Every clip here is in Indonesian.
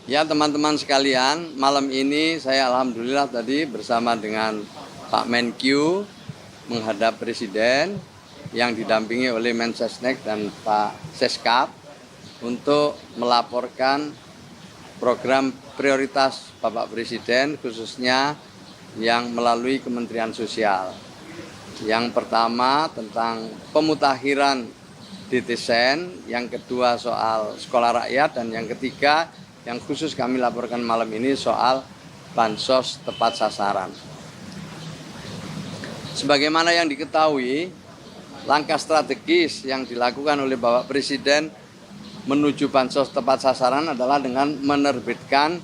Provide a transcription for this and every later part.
Ya teman-teman sekalian, malam ini saya alhamdulillah tadi bersama dengan Pak Menkyu menghadap Presiden yang didampingi oleh Mensesnek dan Pak Seskap untuk melaporkan program prioritas Bapak Presiden khususnya yang melalui Kementerian Sosial. Yang pertama tentang pemutakhiran DTSen, yang kedua soal sekolah rakyat, dan yang ketiga yang khusus kami laporkan malam ini soal bansos tepat sasaran. Sebagaimana yang diketahui, langkah strategis yang dilakukan oleh Bapak Presiden menuju bansos tepat sasaran adalah dengan menerbitkan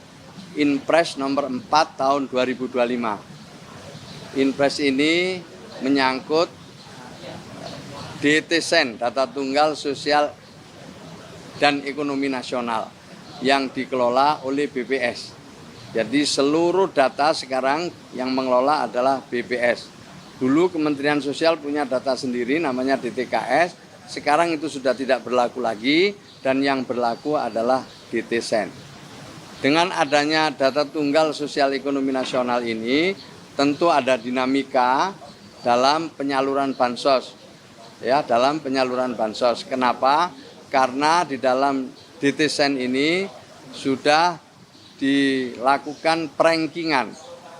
Inpres nomor 4 tahun 2025. Inpres ini menyangkut DTSen, Data Tunggal Sosial dan Ekonomi Nasional, yang dikelola oleh BPS. Jadi seluruh data sekarang yang mengelola adalah BPS. Dulu Kementerian Sosial punya data sendiri namanya DTKS, sekarang itu sudah tidak berlaku lagi dan yang berlaku adalah DTSen. Dengan adanya data tunggal sosial ekonomi nasional ini, tentu ada dinamika dalam penyaluran bansos. Ya, dalam penyaluran bansos. Kenapa? Karena di dalam DTSen ini sudah dilakukan perankingan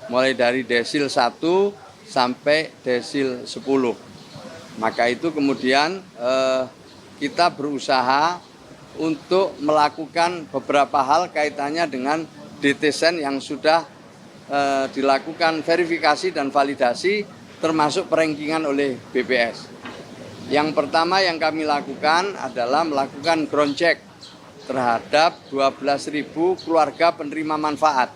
mulai dari desil 1 sampai desil 10. Maka itu kemudian kita berusaha untuk melakukan beberapa hal kaitannya dengan DTSen yang sudah dilakukan verifikasi dan validasi termasuk perankingan oleh BPS. Yang pertama yang kami lakukan adalah melakukan ground check terhadap 12.000 keluarga penerima manfaat.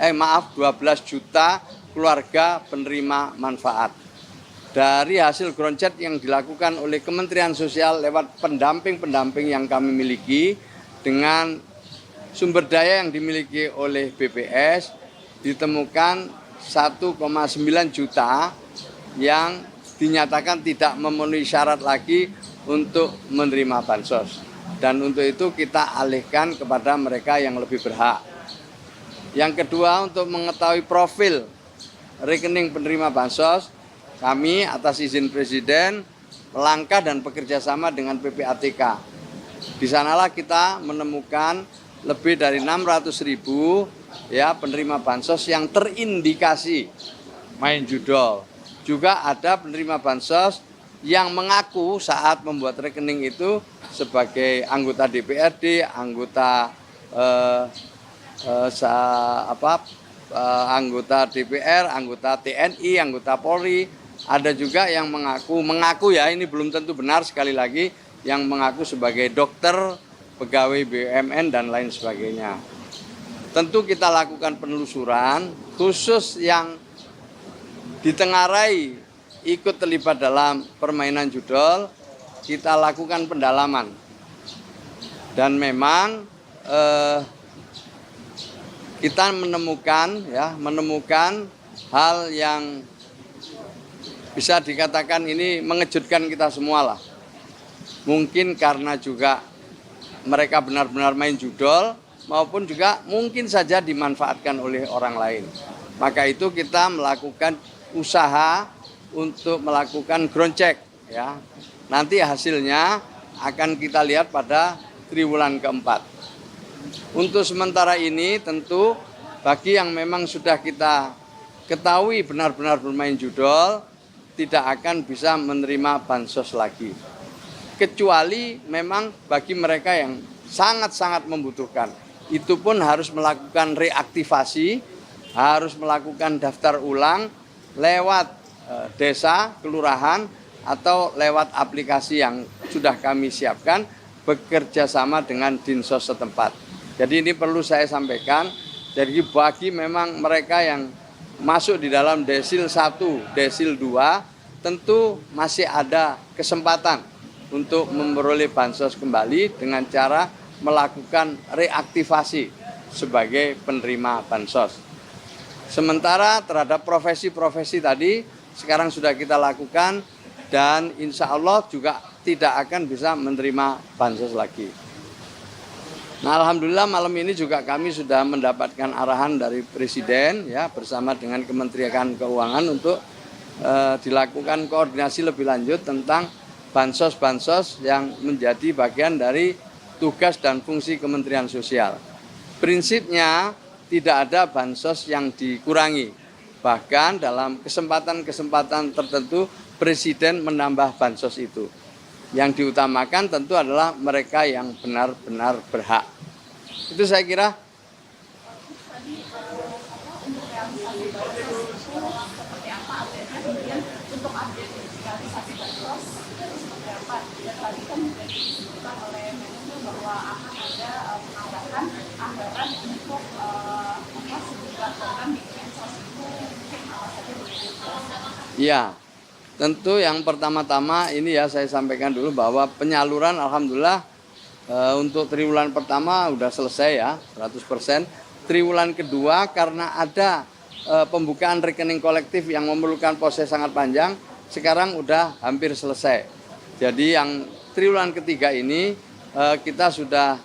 12 juta keluarga penerima manfaat. Dari hasil ground check yang dilakukan oleh Kementerian Sosial lewat pendamping-pendamping yang kami miliki dengan sumber daya yang dimiliki oleh BPS, ditemukan 1,9 juta yang dinyatakan tidak memenuhi syarat lagi untuk menerima bansos. Dan untuk itu kita alihkan kepada mereka yang lebih berhak. Yang kedua, untuk mengetahui profil rekening penerima bansos, kami atas izin Presiden melangkah dan bekerja sama dengan PPATK. Di sanalah kita menemukan lebih dari 600.000 penerima bansos yang terindikasi main judol. Juga ada penerima bansos yang mengaku saat membuat rekening itu sebagai anggota DPRD, anggota anggota DPR, anggota TNI, anggota Polri. Ada juga yang mengaku ya, ini belum tentu benar, sekali lagi, yang mengaku sebagai dokter, pegawai BUMN dan lain sebagainya. Tentu kita lakukan penelusuran khusus yang ditengarai ikut terlibat dalam permainan judol, kita lakukan pendalaman. Dan memang kita menemukan hal yang bisa dikatakan ini mengejutkan kita semua lah. Mungkin karena juga mereka benar-benar main judol, maupun juga mungkin saja dimanfaatkan oleh orang lain. Maka itu kita melakukan usaha untuk melakukan ground check ya. Nanti hasilnya akan kita lihat pada triwulan keempat. Untuk sementara ini tentu bagi yang memang sudah kita ketahui benar-benar bermain judol tidak akan bisa menerima bansos lagi. Kecuali memang bagi mereka yang sangat-sangat membutuhkan. Itu pun harus melakukan reaktivasi, harus melakukan daftar ulang lewat desa, kelurahan, atau lewat aplikasi yang sudah kami siapkan bekerja sama dengan Dinsos setempat. Jadi ini perlu saya sampaikan, jadi bagi memang mereka yang masuk di dalam desil 1, desil 2, tentu masih ada kesempatan untuk memperoleh bansos kembali dengan cara melakukan reaktivasi sebagai penerima bansos. Sementara terhadap profesi-profesi tadi sekarang sudah kita lakukan dan insya Allah juga tidak akan bisa menerima bansos lagi. Nah, alhamdulillah malam ini juga kami sudah mendapatkan arahan dari Presiden ya bersama dengan Kementerian Keuangan untuk dilakukan koordinasi lebih lanjut tentang bansos-bansos yang menjadi bagian dari tugas dan fungsi Kementerian Sosial. Prinsipnya tidak ada bansos yang dikurangi. Bahkan dalam kesempatan-kesempatan tertentu Presiden menambah bansos itu. Yang diutamakan tentu adalah mereka yang benar-benar berhak. Itu saya kira. Ya, tentu yang pertama-tama ini ya saya sampaikan dulu bahwa penyaluran alhamdulillah untuk triwulan pertama sudah selesai ya 100%. Triwulan kedua karena ada pembukaan rekening kolektif yang memerlukan proses sangat panjang, sekarang udah hampir selesai. Jadi yang triwulan ketiga ini kita sudah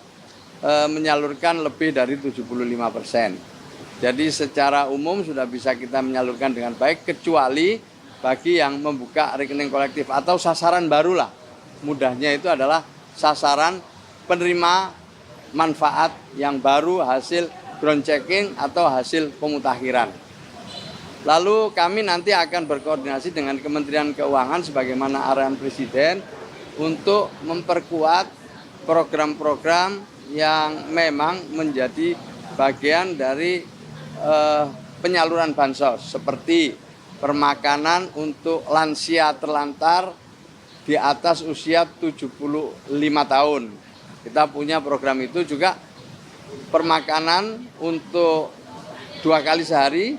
menyalurkan lebih dari 75%. Jadi secara umum sudah bisa kita menyalurkan dengan baik kecuali bagi yang membuka rekening kolektif atau sasaran barulah. Mudahnya itu adalah sasaran penerima manfaat yang baru hasil ground checking atau hasil pemutakhiran. Lalu kami nanti akan berkoordinasi dengan Kementerian Keuangan sebagaimana arahan Presiden untuk memperkuat program-program yang memang menjadi bagian dari penyaluran bansos seperti permakanan untuk lansia terlantar di atas usia 75 tahun. Kita punya program itu juga permakanan untuk 2 kali sehari,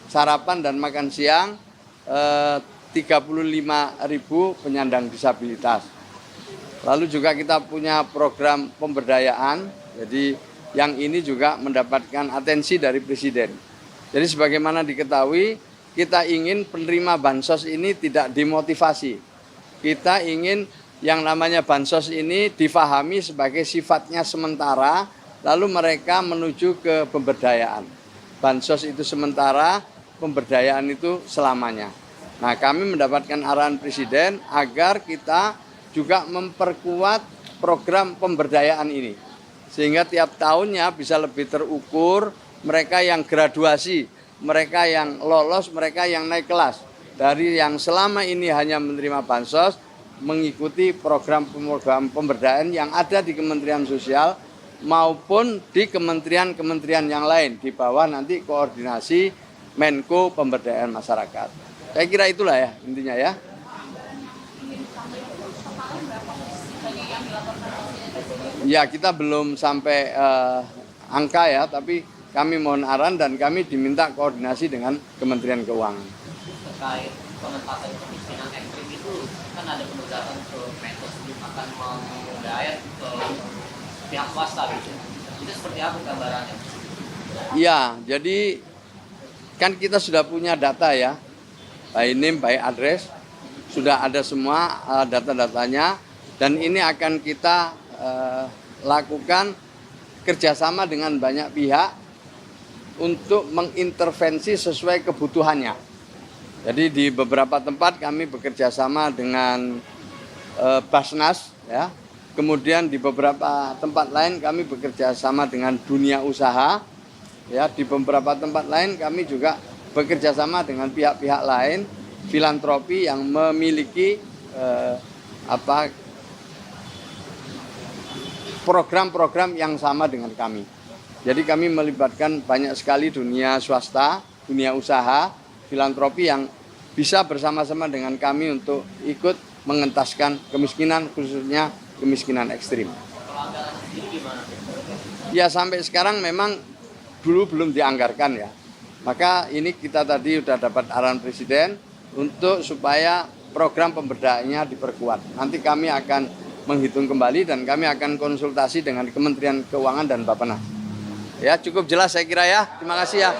sarapan dan makan siang 35.000 penyandang disabilitas. Lalu juga kita punya program pemberdayaan, jadi yang ini juga mendapatkan atensi dari Presiden. Jadi sebagaimana diketahui, kita ingin penerima bansos ini tidak dimotivasi. Kita ingin yang namanya bansos ini difahami sebagai sifatnya sementara, lalu mereka menuju ke pemberdayaan. Bansos itu sementara, pemberdayaan itu selamanya. Nah, kami mendapatkan arahan Presiden agar kita juga memperkuat program pemberdayaan ini. Sehingga tiap tahunnya bisa lebih terukur mereka yang graduasi, mereka yang lolos, mereka yang naik kelas. Dari yang selama ini hanya menerima bansos, mengikuti program-program pemberdayaan yang ada di Kementerian Sosial maupun di kementerian-kementerian yang lain. Di bawah nanti koordinasi Menko Pemberdayaan Masyarakat. Saya kira itulah ya intinya ya. Ya kita belum sampai angka ya, tapi kami mohon arahan dan kami diminta koordinasi dengan Kementerian Keuangan. Terkait pengentasan kemiskinan ekstrim itu kan ada penugasan ke Mensos akan menggayat ke pihak swasta gitu. Itu seperti apa gambarannya? Ya, jadi kan kita sudah punya data ya, by name, by address, sudah ada semua data-datanya dan ini akan kita lakukan kerjasama dengan banyak pihak untuk mengintervensi sesuai kebutuhannya. Jadi di beberapa tempat kami bekerja sama dengan Basnas, ya. Kemudian di beberapa tempat lain kami bekerja sama dengan dunia usaha, ya. Di beberapa tempat lain kami juga bekerja sama dengan pihak-pihak lain, filantropi yang memiliki program-program yang sama dengan kami. Jadi kami melibatkan banyak sekali dunia swasta, dunia usaha, filantropi yang bisa bersama-sama dengan kami untuk ikut mengentaskan kemiskinan, khususnya kemiskinan ekstrim. Ya sampai sekarang memang dulu belum dianggarkan ya. Maka ini kita tadi sudah dapat arahan Presiden untuk supaya program pemberdayaannya diperkuat. Nanti kami akan menghitung kembali dan kami akan konsultasi dengan Kementerian Keuangan dan Bappenas. Ya cukup jelas saya kira ya. Terima kasih ya.